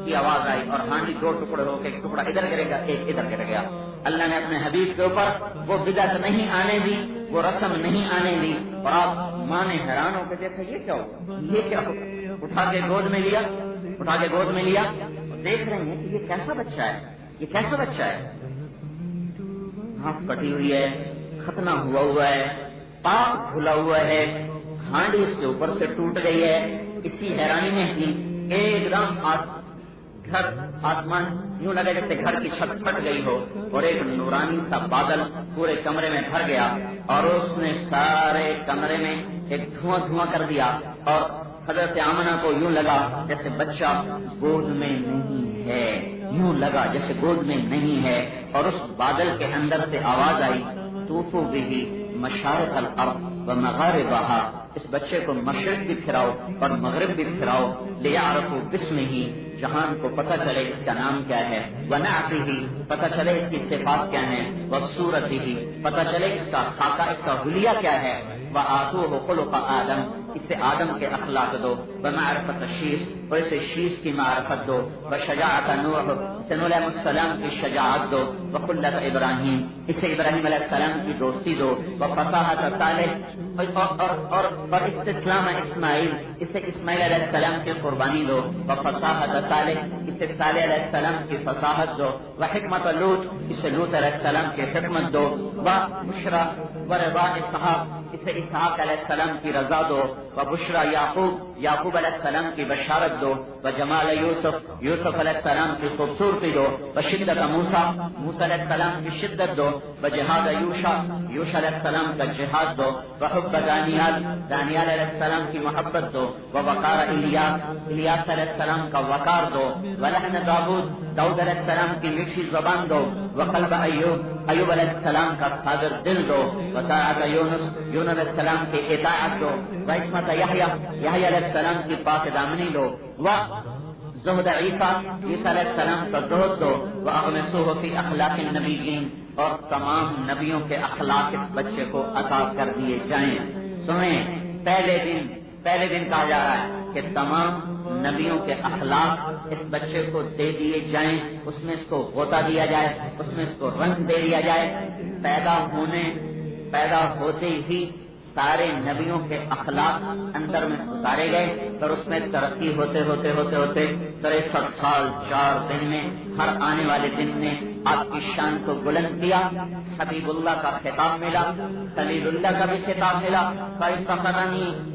کی آواز آئی اور ہانڈی 2 ٹکڑے ہو کے ایک ٹکڑا ادھر گرے گا، ایک ادھر گر گیا۔ اللہ نے اپنے حبیب کے اوپر وہ بدعت نہیں آنے دی، وہ رسم نہیں آنے دی، اور آپ ماں نے حیران ہو کے دیکھا یہ کیا ہوا، یہ کیا ہوا، اٹھا کے گود میں لیا، اور دیکھ رہے ہیں کہ یہ کیسا بچہ ہے، یہ کیسا بچہ ہے، آنکھ کٹی ہوئی ہے، ختنہ ہوا ہے، پاک دھلا ہوا ہے، ہانڈی اس کے اوپر سے ٹوٹ گئی ہے۔ اسی حیرانی میں ہی ایک دم آسمان یوں لگا جیسے گھر کی چھت پھٹ گئی ہو، اور ایک نورانی سا بادل پورے کمرے میں بھر گیا، اور اس نے سارے کمرے میں ایک دھواں کر دیا، اور حضرت آمنہ کو یوں لگا جیسے بچہ گود میں نہیں ہے، یوں لگا جیسے گود میں نہیں ہے، اور اس بادل کے اندر سے آواز آئی، طوفوا بہ مشارق الارض ومغاربہا، اس بچے کو مشرق بھی پھراؤ اور مغرب بھی پھراؤ، لیعرفوا باسمہ، جہان کو پتہ چلے اس کا نام کیا ہے، ونعتہ، پتہ چلے اس کی صفات کیا ہیں، وصورتہ، پتہ چلے اس کا خاکہ، اس کا حلیہ کیا ہے، وآتوہ خلق آدم، اسے آدم کے اخلاق دو، بمعرفت شیس اور اسے شیس کی معرفت دو، بشجاعت نوح اسے نوح علیہ السلام کی شجاعت دو، وخلت ابراہیم اسے ابراہیم علیہ السلام کی دوستی دو، وفصاحت صالح اور استسلام اسماعیل اسے اسماعیل علیہ السلام کی قربانی دو، وفصاحت صالح اسے صالح علیہ السلام کی فصاحت دو، وحکمت لوط اسے لوط علیہ السلام کی حکمت دو، وبشرا ورضا اسحاق اسے اسحاق علیہ السلام کی رضا دو، وبشرا یعقوب علیہ السلام کی بشارت دو، وجمال یوسف علیہ السلام کی خوبصورتی دو، وشدت موسیٰ علیہ السلام کی شدت دو، وجہاد یوشع علیہ السلام کا جہاد دو، وحب دانیال علیہ السلام کی محبت دو، ووقار الیاس علیہ السلام کا وقار دو، ولحن داؤد علیہ السلام کی میٹھی زبان دو، وقلب ایوب علیہ السلام کا صابر دل دو، وطاعت یونس علیہ السلام کی اطاعت دو، وعصمت یحییٰ علیہ السلام کی پاک دامنی دو، زہد عیسیٰ علیہ السلام کا زہد دو، وَأَغْمِسُوهُ فِي أَخْلَاقِ النَّبِيِّينَ اور تمام نبیوں کے اخلاق اس بچے کو عطا کر دیے جائیں۔ سنیں، پہلے دن کہا جا رہا ہے کہ تمام نبیوں کے اخلاق اس بچے کو دے دیے جائیں، اس میں اس کو غوطہ دیا جائے، اس میں اس کو رنگ دے دیا جائے۔ پیدا ہوتے ہی سارے نبیوں کے اخلاق اندر میں اتارے گئے، اور اس میں ترقی ہوتے 63 سال 4 دن میں ہر آنے والے دن نے آپ کی شان کو بلند کیا۔ حبیب اللہ کا خطاب ملا، خلیل اللہ کا بھی خطاب ملا،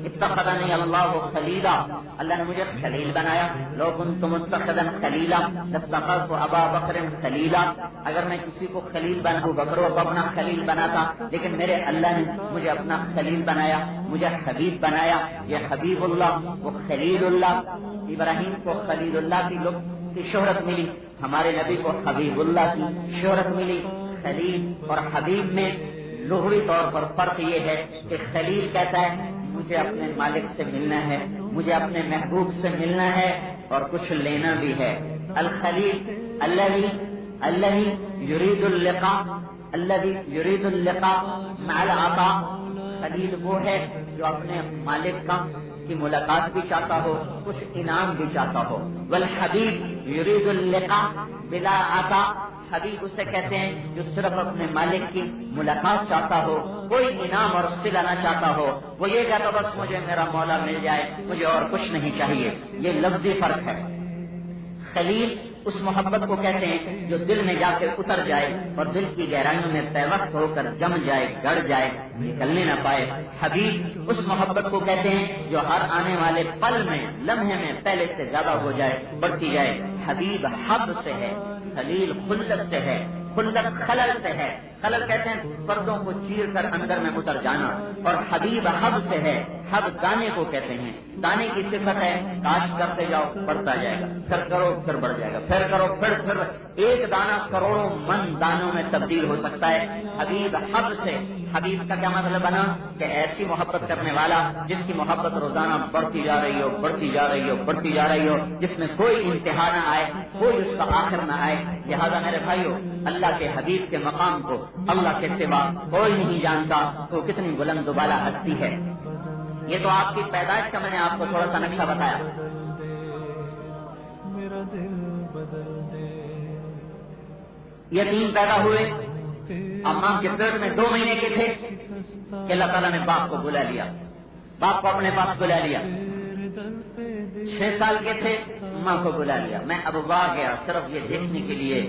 اتخذنی اللہ خلیلا، اللہ نے مجھے خلیل بنایا۔ لو کنت متخذا خلیلا لاتخذت ابا بکر خلیلا، اگر میں کسی کو خلیل بناؤں بکر کو اپنا خلیل بناتا، لیکن میرے اللہ نے مجھے اپنا خلیل بنایا، مجھے حبیب بنایا۔ یہ حبیب اللہ وہ خلیل اللہ، ابراہیم کو خلیل اللہ کی شہرت ملی، ہمارے نبی کو حبیب اللہ کی شہرت ملی۔ خلیل اور حبیب میں لغوی طور پر فرق یہ ہے کہ خلیل کہتا ہے مجھے اپنے مالک سے ملنا ہے، مجھے اپنے محبوب سے ملنا ہے اور کچھ لینا بھی ہے۔ الخلیل الذي يريد اللقاء مع العطاء، خلیل وہ ہے جو اپنے مالک کی ملاقات بھی چاہتا ہو، کچھ انعام بھی چاہتا ہو۔ والحبیب يريد اللقاء بلا عطاء، حبیب اسے کہتے ہیں جو صرف اپنے مالک کی ملاقات چاہتا ہو، کوئی انعام اور صلہ نہ چاہتا ہو، وہ یہ کہتا بس مجھے میرا مولا مل جائے، مجھے اور کچھ نہیں چاہیے۔ یہ لفظی فرق ہے۔ خلیل اس محبت کو کہتے ہیں جو دل میں جا کے اتر جائے اور دل کی گہرائیوں میں پیوست ہو کر جم جائے، گڑ جائے، نکلنے نہ پائے۔ حبیب اس محبت کو کہتے ہیں جو ہر آنے والے پل میں، لمحے میں پہلے سے زیادہ ہو جائے، بڑھتی جائے۔ حبیب حب سے ہے، خلیل خلت سے ہے، خلت خلل سے ہے۔ خلل کہتے ہیں پردوں کو چیر کر اندر میں اتر جانا، اور حبیب حب سے ہے۔ حب دانے کو کہتے ہیں، دانے کی صفت ہے کاش کرتے جاؤ بڑھتا جائے گا، پھر کرو پھر بڑھ جائے گا، پھر کرو پھر ایک دانہ کروڑوں من دانوں میں تبدیل ہو سکتا ہے۔ حبیب حب سے، حبیب کا کیا مطلب بنا کہ ایسی محبت کرنے والا جس کی محبت روزانہ بڑھتی جا رہی ہو، بڑھتی جا رہی ہو، بڑھتی جا رہی ہو، جس میں کوئی انتہا نہ آئے، کوئی اس کا آخر نہ آئے۔ لہذا میرے بھائیو، اللہ کے حبیب کے مقام کو اللہ کے سوا کوئی نہیں جانتا، تو کتنی بلند و بالا ہستی ہے۔ یہ تو آپ کی پیدائش کا میں نے آپ کو تھوڑا سا نقشہ بتایا۔ یتیم پیدا ہوئے، اماں کے پیٹ میں 2 مہینے کے تھے کہ اللہ تعالیٰ نے باپ کو بلا لیا، باپ کو اپنے پاس بلا لیا۔ 6 سال کے تھے، ماں کو بلا لیا۔ میں اب واہ گیا صرف یہ دیکھنے کے لیے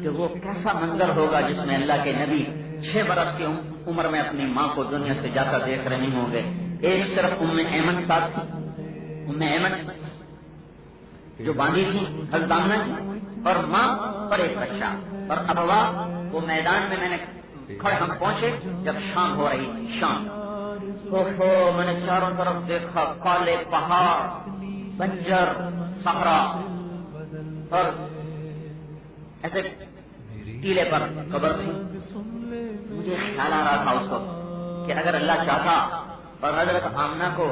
کہ وہ کیسا منظر ہوگا جس میں اللہ کے نبی 6 برس کی عمر میں اپنی ماں کو دنیا سے جاتا دیکھ رہے ہوں گے۔ ایک طرف ام ایمن ساتھ تھی، ام ایمن جو باندھی تھی ہردامنا کی، اور ماں اور ایک بچہ، اور ابوا وہ میدان میں نے کھڑے ہم پہنچے جب شام ہو رہی تھی۔ شام میں نے چاروں طرف دیکھا، کالے پہاڑ، بنجر صحرا، اور ایسے ٹیلے پر قبر تھی۔ مجھے خیال آ رہا تھا اس وقت کہ اگر اللہ چاہتا اور حضرت آمنہ کو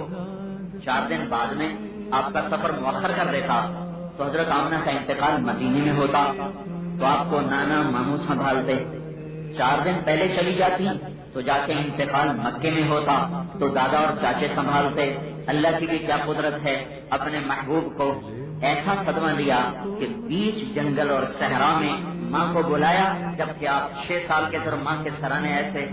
4 دن بعد میں آپ کا سفر مؤخر کر دیتا تو حضرت آمنہ کا انتقال مدینے میں ہوتا، تو آپ کو نانا ماموں سنبھالتے۔ 4 دن پہلے چلی جاتی تو جا کے انتقال مکے میں ہوتا تو دادا اور چاچے سنبھالتے. اللہ کی بھی کیا قدرت ہے، اپنے محبوب کو ایسا صدمہ دیا کہ بیچ جنگل اور صحرا میں ماں کو بلایا، جبکہ آپ 6 سال کے در ماں کے سرانے ایسے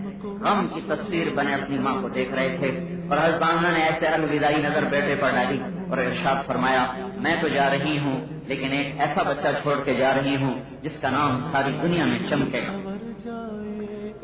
غم کی تصویر بنے اپنی ماں کو دیکھ رہے تھے. اور حضرت آمنہ نے ایسے الوداعی نظر بیٹے پر ڈالی اور ارشاد فرمایا، میں تو جا رہی ہوں لیکن ایک ایسا بچہ چھوڑ کے جا رہی ہوں جس کا نام ساری دنیا میں چمکے گا.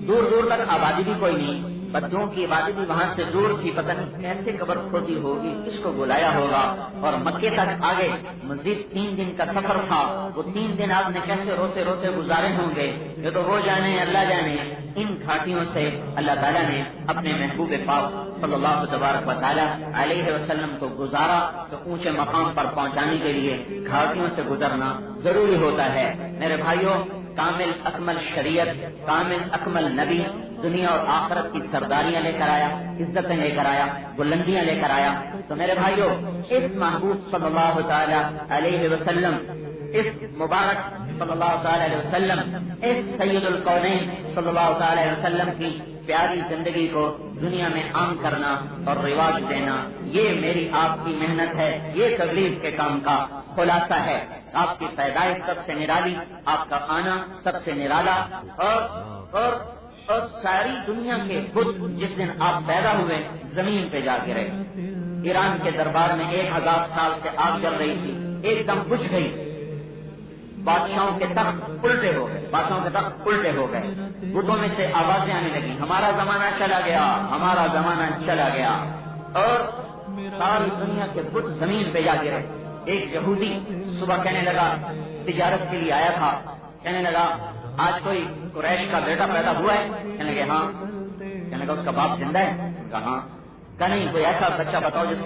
دور دور تک آبادی بھی کوئی نہیں، بچوں کی آبادی بھی وہاں سے دور تھی، پتہ نہیں کیسے قبر کھودی ہوگی، کس کو بلایا ہوگا. اور مکے تک آگے مزید 3 دن کا سفر تھا. وہ 3 دن آپ نے کیسے روتے روتے گزارے ہوں گے یہ تو وہ جانے، اللہ جانے. ان گھاٹیوں سے اللہ تعالیٰ نے اپنے محبوب پاک صلی اللہ تبارک و تعالیٰ علیہ وسلم کو گزارا. تو اونچے مقام پر پہنچانے کے لیے گھاٹیوں سے گزرنا ضروری ہوتا ہے. میرے بھائیوں، کامل اکمل شریعت، کامل اکمل نبی دنیا اور آخرت کی سرداریاں لے کر آیا، عزتیں لے کر آیا، بلندیاں لے کر آیا. تو میرے بھائیوں، اس محبوب صلی اللہ تعالی علیہ وسلم، اس مبارک صلی اللہ تعالی علیہ وسلم، اس سید الکونین صلی اللہ تعالی علیہ وسلم کی پیاری زندگی کو دنیا میں عام کرنا اور رواج دینا، یہ میری آپ کی محنت ہے، یہ تبلیغ کے کام کا خلاصہ ہے. آپ کی پیدائش سب سے نرالی، آپ کا آنا سب سے نرالا، اور ساری دنیا کے بت جس دن آپ پیدا ہوئے زمین پہ جا گرے. ایران کے دربار میں 1000 سال سے آگ جل رہی تھی، ایک دم بجھ گئی. بادشاہوں کے تخت الٹے ہو گئے، بادشاہوں کے تخت الٹے ہو گئے. بتوں میں سے آوازیں آنے لگی، ہمارا زمانہ چلا گیا، ہمارا زمانہ چلا گیا. اور ساری دنیا کے بت زمین پہ جا گرے. ایک یہودی صبح کہنے لگا، تجارت کے لیے آیا تھا، کہنے لگا آج کوئی قریش کا بیٹا پیدا ہوا ہے؟ کہنے لگے ہاں. کہنے لگا اس کا باپ زندہ ہے؟ کہا ہاں. کہ نہیں، کوئی ایسا بچہ بتاؤ جس